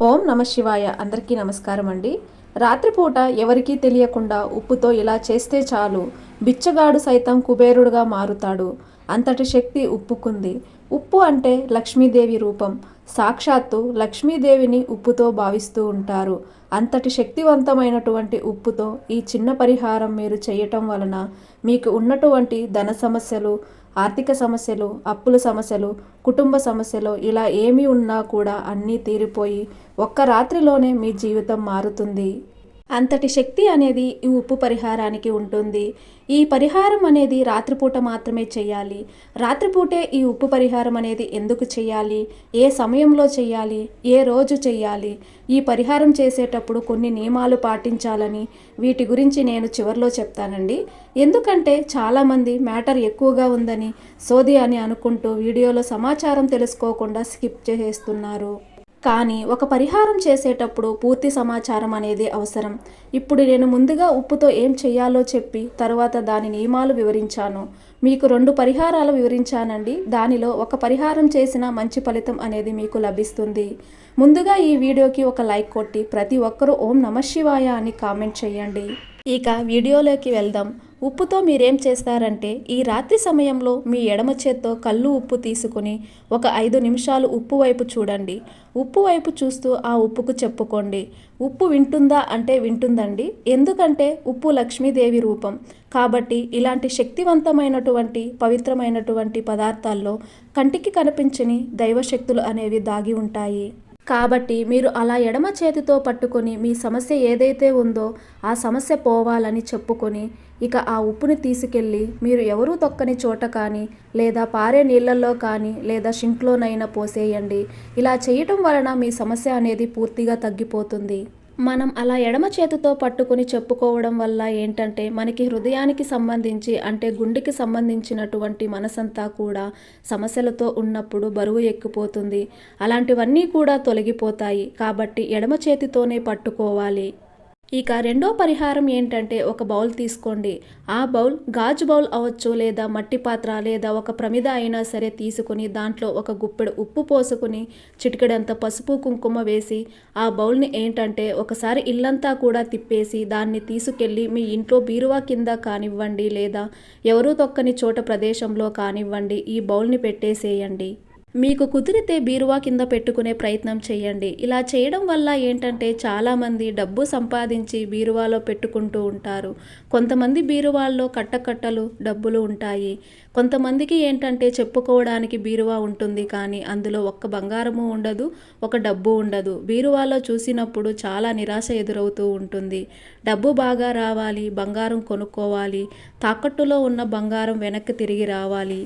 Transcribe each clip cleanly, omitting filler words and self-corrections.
ఓం నమ శివాయ. అందరికీ నమస్కారం అండి. రాత్రిపూట ఎవరికీ తెలియకుండా ఉప్పుతో ఇలా చేస్తే చాలు, బిచ్చగాడు సైతం కుబేరుడుగా మారుతాడు. అంతటి శక్తి ఉప్పుకుంది. ఉప్పు అంటే లక్ష్మీదేవి రూపం. సాక్షాత్తు లక్ష్మీదేవిని ఉప్పుతో భావిస్తూ ఉంటారు. అంతటి శక్తివంతమైనటువంటి ఉప్పుతో ఈ చిన్న పరిహారం మీరు చేయటం వలన మీకు ఉన్నటువంటి ధన సమస్యలు, ఆర్థిక సమస్యలు, అప్పుల సమస్యలు, కుటుంబ సమస్యలు ఇలా ఏమీ ఉన్నా కూడా అన్నీ తీరిపోయి ఒక్క రాత్రిలోనే మీ జీవితం మారుతుంది. అంతటి శక్తి అనేది ఈ ఉప్పు పరిహారానికి ఉంటుంది. ఈ పరిహారం అనేది రాత్రిపూట మాత్రమే చేయాలి. రాత్రిపూటే ఈ ఉప్పు పరిహారం అనేది ఎందుకు చేయాలి, ఏ సమయంలో చేయాలి, ఏ రోజు చేయాలి, ఈ పరిహారం చేసేటప్పుడు కొన్ని నియమాలు పాటించాలని వీటి గురించి నేను చివరిలో చెప్తానండి. ఎందుకంటే చాలామంది మ్యాటర్ ఎక్కువగా ఉందని సోది అని అనుకుంటూ వీడియోలో సమాచారం తెలుసుకోకుండా స్కిప్ చేసేస్తున్నారు. కానీ ఒక పరిహారం చేసేటప్పుడు పూర్తి సమాచారం అనేది అవసరం. ఇప్పుడు నేను ముందుగా ఉప్పుతో ఏం చేయాలో చెప్పి తర్వాత దాని నియమాలు వివరించాను. మీకు 2 పరిహారాలు వివరించానండి. దానిలో ఒక పరిహారం చేసిన మంచి ఫలితం అనేది మీకు లభిస్తుంది. ముందుగా ఈ వీడియోకి ఒక లైక్ కొట్టి ప్రతి ఒక్కరూ ఓం నమ శివాయ అని కామెంట్ చేయండి. ఇక వీడియోలోకి వెళ్దాం. ఉప్పుతో మీరేం చేస్తారంటే, ఈ రాత్రి సమయంలో మీ ఎడమ చేత్తో కళ్ళు ఉప్పు తీసుకుని ఒక 5 నిమిషాలు ఉప్పు వైపు చూడండి. ఉప్పు వైపు చూస్తూ ఆ ఉప్పుకు చెప్పుకోండి, ఉప్పు వింటుందా అంటే వింటుందండి. ఎందుకంటే ఉప్పు లక్ష్మీదేవి రూపం కాబట్టి ఇలాంటి శక్తివంతమైనటువంటి పవిత్రమైనటువంటి పదార్థాల్లో కంటికి కనిపించని దైవశక్తులు అనేవి దాగి ఉంటాయి. కాబట్టి మీరు అలా ఎడమ చేతితో పట్టుకొని మీ సమస్య ఏదైతే ఉందో ఆ సమస్య పోవాలని చెప్పుకొని ఇక ఆ ఉప్పుని తీసుకెళ్ళి మీరు ఎవరూ తొక్కని చోట కానీ లేదా పారే నీళ్ళల్లో కానీ లేదా షింక్లోనైనా పోసేయండి. ఇలా చేయటం వలన మీ సమస్య అనేది పూర్తిగా తగ్గిపోతుంది. మనం అలా ఎడమ చేతితో పట్టుకొని చెప్పుకోవడం వల్ల ఏంటంటే మనకి హృదయానికి సంబంధించి అంటే గుండెకి సంబంధించినటువంటి మనసంతా కూడా సమస్యలతో ఉన్నప్పుడు బరువు ఎక్కిపోతుంది. అలాంటివన్నీ కూడా తొలగిపోతాయి. కాబట్టి ఎడమ చేతితోనే పట్టుకోవాలి. ఇక రెండో పరిహారం ఏంటంటే, ఒక బౌల్ తీసుకోండి. ఆ బౌల్ గాజు బౌల్ అవ్వచ్చు, లేదా మట్టి పాత్ర, లేదా ఒక ప్రమిద అయినా సరే తీసుకుని దాంట్లో ఒక గుప్పెడు ఉప్పు పోసుకుని చిటికెడంత పసుపు కుంకుమ వేసి ఆ బౌల్ని ఏంటంటే ఒకసారి ఇల్లంతా కూడా తిప్పేసి దాన్ని తీసుకెళ్ళి మీ ఇంట్లో బీరువా కింద కానివ్వండి లేదా ఎవరూ తొక్కని చోట ప్రదేశంలో కానివ్వండి ఈ బౌల్ని పెట్టేసేయండి. మీకు కుదిరితే బీరువా కింద పెట్టుకునే ప్రయత్నం చేయండి. ఇలా చేయడం వల్ల ఏంటంటే చాలామంది డబ్బు సంపాదించి బీరువాలో పెట్టుకుంటూ ఉంటారు. కొంతమంది బీరువాల్లో కట్టకట్టలు డబ్బులు ఉంటాయి. కొంతమందికి ఏంటంటే చెప్పుకోవడానికి బీరువా ఉంటుంది కానీ అందులో ఒక్క బంగారము ఉండదు, ఒక డబ్బు ఉండదు. బీరువాలో చూసినప్పుడు చాలా నిరాశ ఎదురవుతూ ఉంటుంది. డబ్బు బాగా రావాలి, బంగారం కొనుక్కోవాలి, తాకట్టులో ఉన్న బంగారం వెనక్కి తిరిగి రావాలి.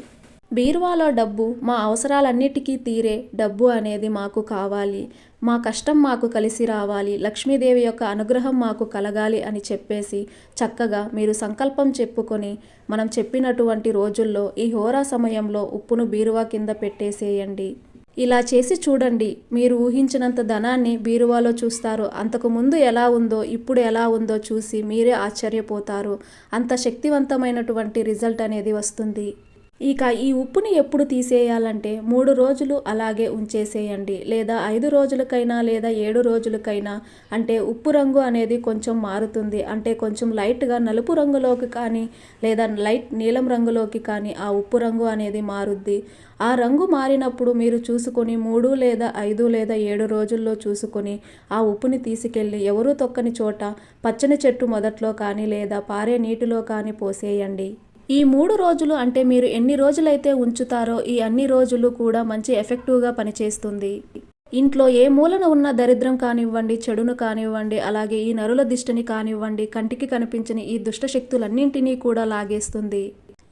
బీరువాలో డబ్బు, మా అవసరాలన్నిటికీ తీరే డబ్బు అనేది మాకు కావాలి, మా కష్టం మాకు కలిసి రావాలి, లక్ష్మీదేవి యొక్క అనుగ్రహం మాకు కలగాలి అని చెప్పేసి చక్కగా మీరు సంకల్పం చెప్పుకొని మనం చెప్పినటువంటి రోజుల్లో ఈ హోరా సమయంలో ఉప్పును బీరువా కింద పెట్టేసేయండి. ఇలా చేసి చూడండి, మీరు ఊహించినంత ధనాన్ని బీరువాలో చూస్తారు. అంతకు ముందు ఎలా ఉందో ఇప్పుడు ఎలా ఉందో చూసి మీరే ఆశ్చర్యపోతారు. అంత శక్తివంతమైనటువంటి రిజల్ట్ అనేది వస్తుంది. ఇక ఈ ఉప్పుని ఎప్పుడు తీసేయాలంటే 3 రోజులు అలాగే ఉంచేసేయండి, లేదా 5 రోజులకైనా లేదా 7 రోజులకైనా. అంటే ఉప్పు రంగు అనేది కొంచెం మారుతుంది. అంటే కొంచెం లైట్గా నలుపు రంగులోకి కానీ లేదా లైట్ నీలం రంగులోకి కానీ ఆ ఉప్పు రంగు అనేది మారుద్ది. ఆ రంగు మారినప్పుడు మీరు చూసుకొని 3 లేదా 5 లేదా 7 రోజుల్లో చూసుకొని ఆ ఉప్పుని తీసుకెళ్ళి ఎవరూ తొక్కని చోట పచ్చని చెట్టు మొదట్లో కానీ లేదా పారే నీటిలో కానీ పోసేయండి. ఈ 3 రోజులు అంటే మీరు ఎన్ని రోజులైతే ఉంచుతారో ఈ అన్ని రోజులు కూడా మంచి ఎఫెక్టివ్గా పనిచేస్తుంది. ఇంట్లో ఏ మూలన ఉన్న దరిద్రం కానివ్వండి, చెడును కానివ్వండి, అలాగే ఈ నరుల దిష్టిని కానివ్వండి, కంటికి కనిపించని ఈ దుష్ట శక్తులన్నింటినీ కూడా లాగేస్తుంది.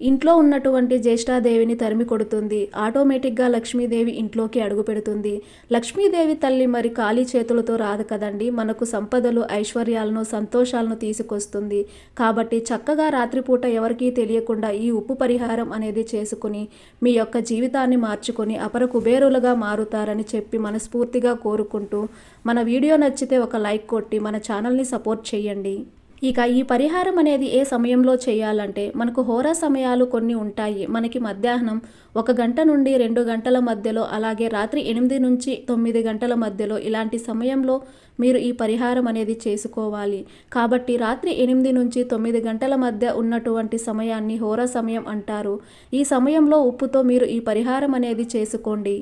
ఇంట్లో ఉన్నటువంటి జ్యేష్ఠాదేవిని తరిమి కొడుతుంది. ఆటోమేటిక్గా లక్ష్మీదేవి ఇంట్లోకి అడుగు పెడుతుంది. లక్ష్మీదేవి తల్లి మరి ఖాళీ చేతులతో రాదు కదండి, మనకు సంపదలు, ఐశ్వర్యాలను, సంతోషాలను తీసుకొస్తుంది. కాబట్టి చక్కగా రాత్రిపూట ఎవరికీ తెలియకుండా ఈ ఉప్పు పరిహారం అనేది చేసుకుని మీ యొక్క జీవితాన్ని మార్చుకొని అపర కుబేరులుగా మారుతారని చెప్పి మనస్ఫూర్తిగా కోరుకుంటూ మన వీడియో నచ్చితే ఒక లైక్ కొట్టి మన ఛానల్ని సపోర్ట్ చేయండి. ఇక ఈ పరిహారం అనేది ఏ సమయంలో చేయాలంటే మనకు హోరా సమయాలు కొన్ని ఉంటాయి. మనకి మధ్యాహ్నం 1 గంట నుండి 2 గంటల మధ్యలో, అలాగే రాత్రి 8 నుంచి 9 గంటల మధ్యలో ఇలాంటి సమయంలో మీరు ఈ పరిహారం అనేది చేసుకోవాలి. కాబట్టి రాత్రి 8 నుంచి 9 గంటల మధ్య ఉన్నటువంటి సమయాన్ని హోరా సమయం అంటారు. ఈ సమయంలో ఉప్పుతో మీరు ఈ పరిహారం అనేది చేసుకోండి.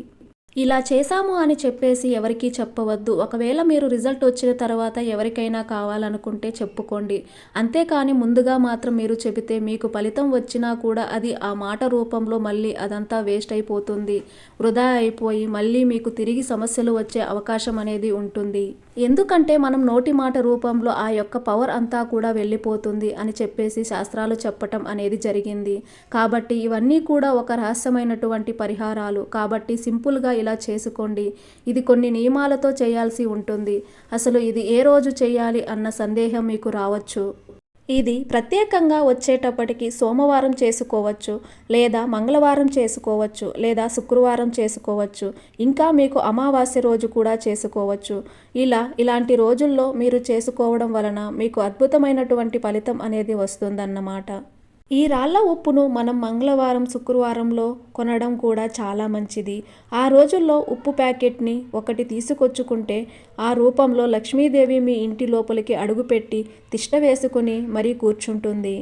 ఇలా చేశాము అని చెప్పేసి ఎవరికీ చెప్పవద్దు. ఒకవేళ మీరు రిజల్ట్ వచ్చిన తర్వాత ఎవరికైనా కావాలనుకుంటే చెప్పుకోండి. అంతేకాని ముందుగా మాత్రం మీరు చెబితే మీకు ఫలితం వచ్చినా కూడా అది ఆ మాట రూపంలో మళ్ళీ అదంతా వేస్ట్ అయిపోతుంది. వృధా అయిపోయి మళ్ళీ మీకు తిరిగి సమస్యలు వచ్చే అవకాశం అనేది ఉంటుంది. ఎందుకంటే మనం నోటి మాట రూపంలో ఆ యొక్క పవర్ అంతా కూడా వెళ్ళిపోతుంది అని చెప్పేసి శాస్త్రాలు చెప్పటం అనేది జరిగింది. కాబట్టి ఇవన్నీ కూడా ఒక రహస్యమైనటువంటి పరిహారాలు. కాబట్టి సింపుల్గా ఇలా చేసుకోండి. ఇది కొన్ని నియమాలతో చేయాల్సి ఉంటుంది. అసలు ఇది ఏ రోజు చేయాలి అన్న సందేహం మీకు రావచ్చు. ఇది ప్రత్యేకంగా వచ్చేటప్పటికి సోమవారం చేసుకోవచ్చు, లేదా మంగళవారం చేసుకోవచ్చు, లేదా శుక్రవారం చేసుకోవచ్చు, ఇంకా మీకు అమావాస్య రోజు కూడా చేసుకోవచ్చు. ఇలాంటి రోజుల్లో మీరు చేసుకోవడం వలన మీకు అద్భుతమైనటువంటి ఫలితం అనేది వస్తుందన్నమాట. ఈ రాళ్ళ ఉప్పును మనం మంగళవారం, శుక్రవారంలో కొనడం కూడా చాలా మంచిది. ఆ రోజుల్లో ఉప్పు ప్యాకెట్ని ఒకటి తీసుకొచ్చుకుంటే ఆ రూపంలో లక్ష్మీదేవి మీ ఇంటి లోపలికి అడుగుపెట్టి తిష్ట వేసుకుని మరీ కూర్చుంటుంది.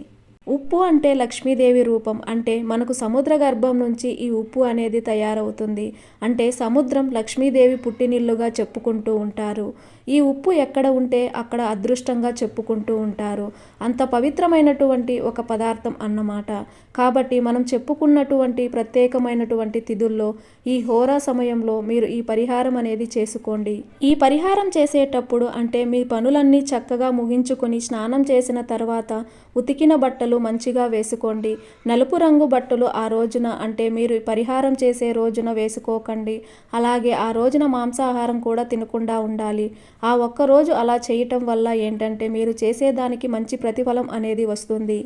ఉప్పు అంటే లక్ష్మీదేవి రూపం. అంటే మనకు సముద్ర గర్భం నుంచి ఈ ఉప్పు అనేది తయారవుతుంది. అంటే సముద్రం లక్ష్మీదేవి పుట్టినిల్లుగా చెప్పుకుంటూ ఉంటారు. ఈ ఉప్పు ఎక్కడ ఉంటే అక్కడ అదృష్టంగా చెప్పుకుంటూ ఉంటారు. అంత పవిత్రమైనటువంటి ఒక పదార్థం అన్నమాట. కాబట్టి మనం చెప్పుకున్నటువంటి ప్రత్యేకమైనటువంటి తిథుల్లో ఈ హోరా సమయంలో మీరు ఈ పరిహారం అనేది చేసుకోండి. ఈ పరిహారం చేసేటప్పుడు అంటే మీ పనులన్నీ చక్కగా ముగించుకొని స్నానం చేసిన తర్వాత ఉతికిన బట్టలు మంచిగా వేసుకోండి. నలుపు రంగు బట్టలు ఆ రోజున అంటే మీరు పరిహారం చేసే రోజున వేసుకోకండి. అలాగే ఆ రోజున మాంసాహారం కూడా తినకుండా ఉండాలి. ఆ ఒక్కరోజు అలా చేయటం వల్ల ఏంటంటే మీరు చేసేదానికి మంచి ప్రతిఫలం అనేది వస్తుంది.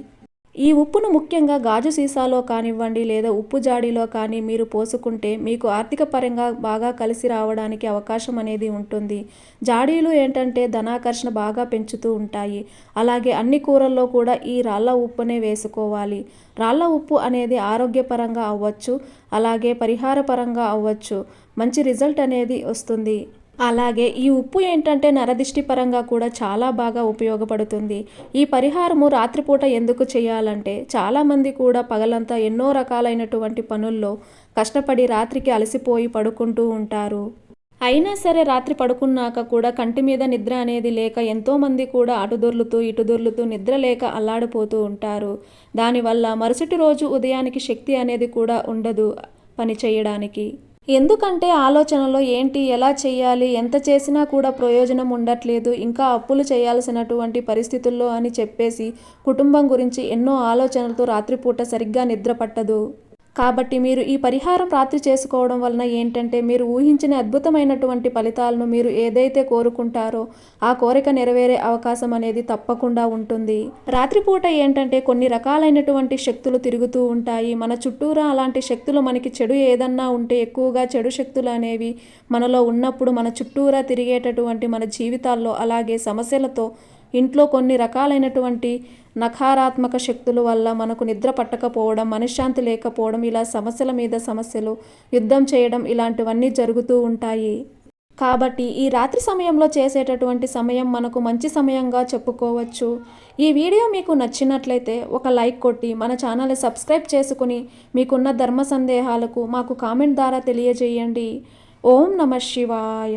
ఈ ఉప్పును ముఖ్యంగా గాజు సీసాలో కానివ్వండి, లేదా ఉప్పు జాడీలో కానీ మీరు పోసుకుంటే మీకు ఆర్థిక పరంగా బాగా కలిసి రావడానికి అవకాశం అనేది ఉంటుంది. జాడీలు ఏంటంటే ధనాకర్షణ బాగా పెంచుతూ ఉంటాయి. అలాగే అన్ని కూరల్లో కూడా ఈ రాళ్ళ ఉప్పునే వేసుకోవాలి. రాళ్ళ ఉప్పు అనేది ఆరోగ్యపరంగా అవ్వచ్చు, అలాగే పరిహారపరంగా అవ్వచ్చు. మంచి రిజల్ట్ అనేది వస్తుంది. అలాగే ఈ ఉప్పు ఏంటంటే నరదిష్టి పరంగా కూడా చాలా బాగా ఉపయోగపడుతుంది. ఈ పరిహారము రాత్రిపూట ఎందుకు చేయాలంటే చాలామంది కూడా పగలంతా ఎన్నో రకాలైనటువంటి పనుల్లో కష్టపడి రాత్రికి అలసిపోయి పడుకుంటూ ఉంటారు. అయినా సరే రాత్రి పడుకున్నాక కూడా కంటి మీద నిద్ర అనేది లేక ఎంతోమంది కూడా అటు దొర్లుతూ ఇటు దొర్లుతూ నిద్ర లేక అల్లాడిపోతూ ఉంటారు. దానివల్ల మరుసటి రోజు ఉదయానికి శక్తి అనేది కూడా ఉండదు పని చేయడానికి. ఎందుకంటే ఆలోచనలో ఏంటి, ఎలా చేయాలి, ఎంత చేసినా కూడా ప్రయోజనం ఉండట్లేదు, ఇంకా అప్పులు చేయాల్సినటువంటి పరిస్థితుల్లో అని చెప్పేసి కుటుంబం గురించి ఎన్నో ఆలోచనలతో రాత్రిపూట సరిగ్గా నిద్ర పట్టదు. కాబట్టి మీరు ఈ పరిహారం రాత్రి చేసుకోవడం వలన ఏంటంటే మీరు ఊహించిన అద్భుతమైనటువంటి ఫలితాలను మీరు ఏదైతే కోరుకుంటారో ఆ కోరిక నెరవేరే అవకాశం అనేది తప్పకుండా ఉంటుంది. రాత్రిపూట ఏంటంటే కొన్ని రకాలైనటువంటి శక్తులు తిరుగుతూ ఉంటాయి. మన చుట్టూరా అలాంటి శక్తులు మనకి చెడు ఏదన్నా ఉంటే ఎక్కువగా చెడు శక్తులు అనేవి మనలో ఉన్నప్పుడు మన చుట్టూరా తిరిగేటటువంటి మన జీవితాల్లో అలాగే సమస్యలతో ఇంట్లో కొన్ని రకాలైనటువంటి నకారాత్మక శక్తుల వల్ల మనకు నిద్ర పట్టకపోవడం, మనశ్శాంతి లేకపోవడం, ఇలా సమస్యల మీద సమస్యలు, యుద్ధం చేయడం ఇలాంటివన్నీ జరుగుతూ ఉంటాయి. కాబట్టి ఈ రాత్రి సమయంలో చేసేటటువంటి సమయం మనకు మంచి సమయంగా చెప్పుకోవచ్చు. ఈ వీడియో మీకు నచ్చినట్లయితే ఒక లైక్ కొట్టి మన ఛానల్ని సబ్స్క్రైబ్ చేసుకుని మీకున్న ధర్మ సందేహాలకు మాకు కామెంట్ ద్వారా తెలియజేయండి. ఓం నమః శివాయ.